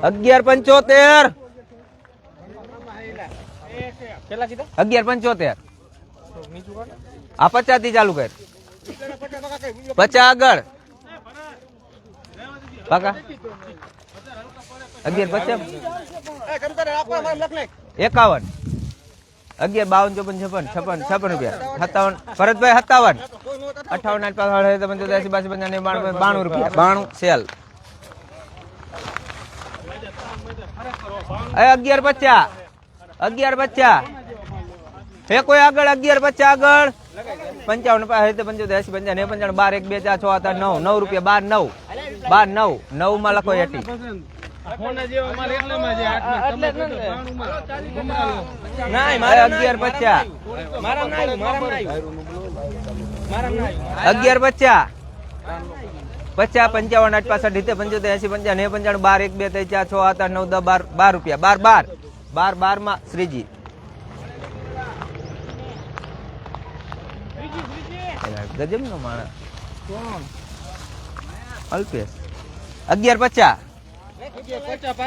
1175 1175 આ 50 થી ચાલુ કર 50 આગળ પાકા 1150 51 11 52 54 56 56 રૂપિયા 57 ભરતભાઈ 57 58 92 રૂપિયા 92 સેલ 1150 1150 હે કોઈ આગળ 1150 આગળ 55 75 80 85 90 12 1 2 4 6 8 9 9 રૂપિયા 12 9 9 માં લખો 80 1150 50 55 58 65 80 85 12 1 2 3 4 6 8 9 10 12 રૂપિયા 12 માં શ્રીજી ગજબ નો માણસ અલ્પેશ 1150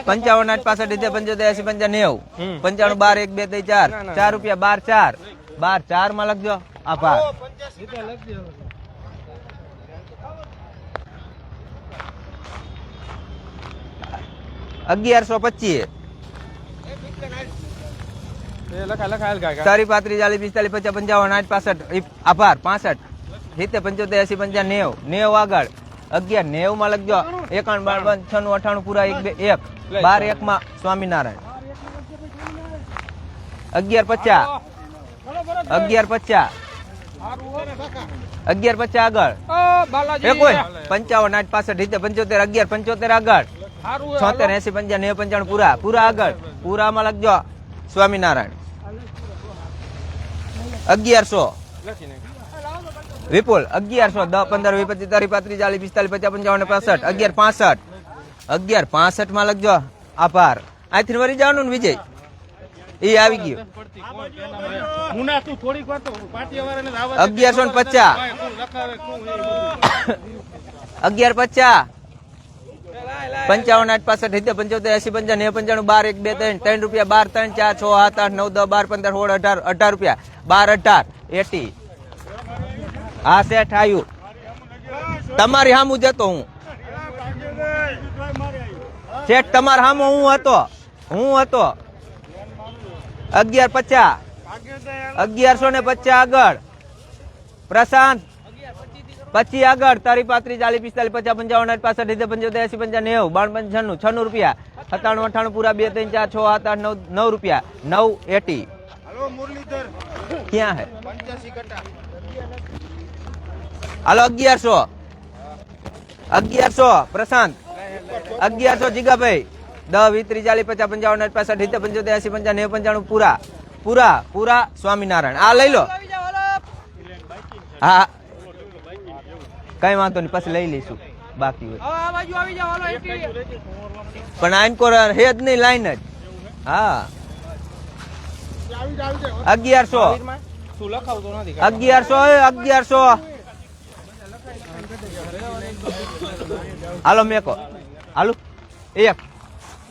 55 65 80 85 90 12 1 2 3 4 4 રૂપિયા 12 4 માં લખજો આભાર 1125 સારી 35 40 45 50 55 60 65 આભાર 65 70 75 80 85 90 આગળ 11 90 માં લખજો 51 52 96 98 પૂરા 1 2 1 12 1 માં સ્વામિનારાયણ 1150 1150 1150 આગળ એ કોઈ 55 65 70 75 11 75 આગળ 76 80 50 90 95 પૂરા આગળ પૂરામાં લખજો સ્વામિનારાયણ 1100 વિપુલ 1100 10 15 20 25 30 40 45 50 55 65 11 65 માં લખજો આભાર આથી વરી જવાનું ને વિજય એ આવી ગયો 1150 1150 55 65 75 80 85 12 1 2 3 રૂપિયા 12 3 4 6 7 8 9 10 12 15 16 18 રૂપિયા 12 18 80 હા શેઠ આવ્યું તમારી સામું જતો હું શેઠ તમારા સામો હું હતો 1150 1150 આગળ પ્રશાંત 25 આગળ તારી 35 40 45 50 55 65 80 85 90 92 રૂપિયા 97 98 પૂરા 2 3 4 6 7 8 9 રૂપિયા 9 80 ક્યાં હે હાલો 1100 પ્રશાંત 1100 જીગાભાઈ 10 20 30 40 50 55 60 70 75 80 90 પૂરા સ્વામિનારાયણ આ લઈ લો હા કઈ વાંધો નહીં પછી લઈ લઈશું બાકી હોય પણ આઈન કોર હે જ નહીં લાઈન જ હા 1100 હાલો મેકો હાલો 1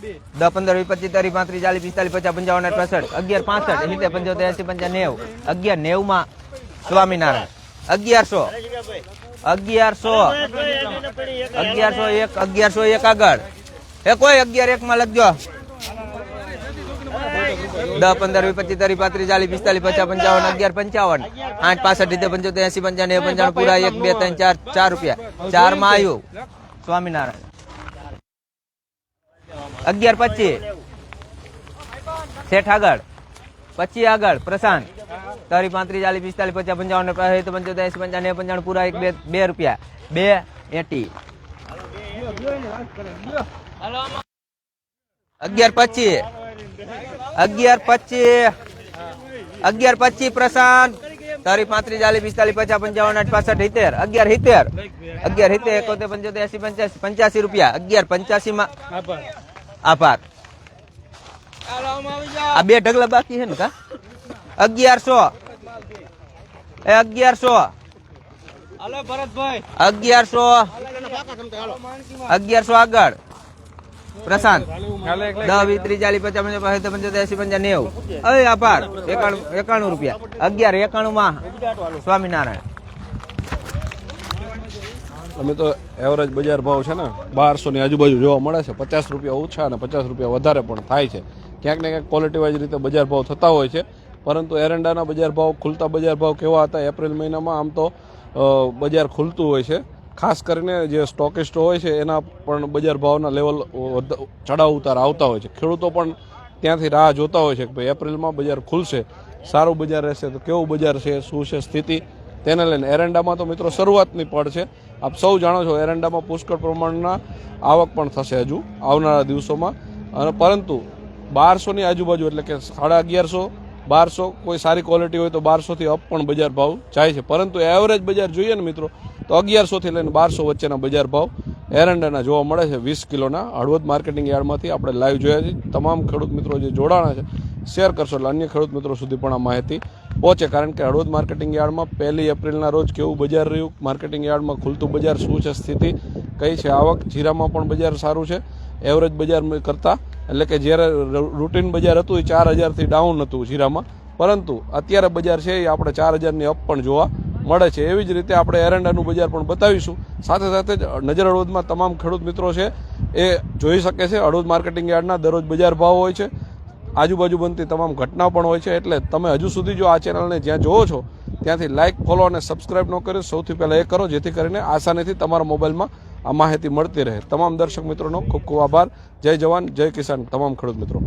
10 15 20 25 30 35 40 45 50 55 65 11 65 80 85 90 11 90 માં સ્વામિનારાયણ 1101 આગળ એ કોઈ 11 1 માં લખજો 10 15 20 30 35 40 45 50 55 11 55 8 65 75 80 85 પૂરા 1 2 3 4 4 રૂપિયા 4 માં આવ્યું સ્વામિનારાયણ 1125 શેઠ આગળ 25 આગળ પ્રશાંત તારી 35 40 45 50 55 55 80 85 90 પૂરા 1 2 રૂપિયા 2 80 1125 પ્રશાંત તારી 35 40 45 50 55 60 70 85 રૂપિયા 1185 માં આભાર આ બે ઢગલા બાકી છે ને કા 1100 હાલો ભરતભાઈ 1100 આગળ પ્રશાંત ખાલે એક 10 20 30 40 50 55 75 80 85 90 અય આભાર 91 રૂપિયા 11 91 માં સ્વામિનારાયણ. અમે તો એવરેજ બજાર ભાવ છે ને 1200 ની આજુબાજુ જોવા મળે છે. 50 રૂપિયા ઓછા અને 50 રૂપિયા વધારે પણ થાય છે. ક્યાંક ને ક્યાંક ક્વોલિટી વાઇઝ રીતે બજાર ભાવ થતા હોય છે. પરંતુ એરંડાના બજાર ભાવ, ખુલતા બજાર ભાવ કેવા હતા એપ્રિલ મહિનામાં? આમ તો બજાર ખુલતું હોય છે, ખાસ કરીને જે સ્ટોકિસ્ટો હોય છે એના પણ બજાર ભાવના લેવલ ચડાવ ઉતાર આવતા હોય છે. ખેડૂતો પણ ત્યાંથી રાહ જોતા હોય છે કે ભાઈ એપ્રિલમાં બજાર ખુલશે, સારું બજાર રહેશે તો કેવું બજાર છે, શું છે સ્થિતિ, તેને લઈને. એરંડામાં તો મિત્રો શરૂઆતની પડ છે. આપ સૌ જાણો છો એરંડામાં પુષ્કળ પ્રમાણના આવક પણ થશે હજુ આવનારા દિવસોમાં. અને પરંતુ 1200 ની આજુબાજુ એટલે કે 1150 1200, કોઈ સારી ક્વોલિટી હોય તો 1200 થી અપ પણ બજાર ભાવ જાય છે. પરંતુ એવરેજ બજાર જોઈએ ને મિત્રો તો 1100 થી લઈને 1200 વચ્ચેના બજાર ભાવ એરંડાના જોવા મળે છે 20 કિલોના. હળવદ માર્કેટિંગ યાર્ડમાંથી આપણે લાઈવ જોયા છે. તમામ ખેડૂત મિત્રો જે જોડાણા છે શેર કરશો એટલે અન્ય ખેડૂત મિત્રો સુધી પણ આ માહિતી પહોંચે. કારણ કે હળવદ માર્કેટિંગ યાર્ડમાં 1 એપ્રિલના રોજ કેવું બજાર રહ્યું, માર્કેટિંગ યાર્ડમાં ખુલતું બજાર શું છે, સ્થિતિ કઈ છે, આવક, જીરામાં પણ બજાર સારું છે એવરેજ બજાર કરતાં. એટલે કે જ્યારે રૂટીન બજાર હતું એ 4000 થી ડાઉન હતું જીરામાં, પરંતુ અત્યારે બજાર છે એ આપણે 4000 ની અપ પણ જોવા મળે છે. એવી જ રીતે આપણે એરંડાનું બજાર પણ બતાવીશું. સાથે સાથે જ નજર હળવદમાં તમામ ખેડૂત મિત્રો છે એ જોઈ શકે છે. હળવદ માર્કેટિંગ યાર્ડના દરરોજ બજાર ભાવ હોય છે, આજુબાજુ બનતી તમામ ઘટના પણ હોય છે. એટલે તમે હજુ સુધી જો આ ચેનલને જ્યાં જોવો છો ત્યાંથી લાઇક, ફોલો અને સબસ્ક્રાઇબ ન કર્યો સૌથી પહેલાં એ કરો, જેથી કરીને આસાનીથી તમારા મોબાઈલમાં આ માહિતી મળતી રહે. તમામ દર્શક મિત્રોનો ખૂબ ખૂબ આભાર. જય જવાન, જય કિસાન તમામ ખેડૂત મિત્રો.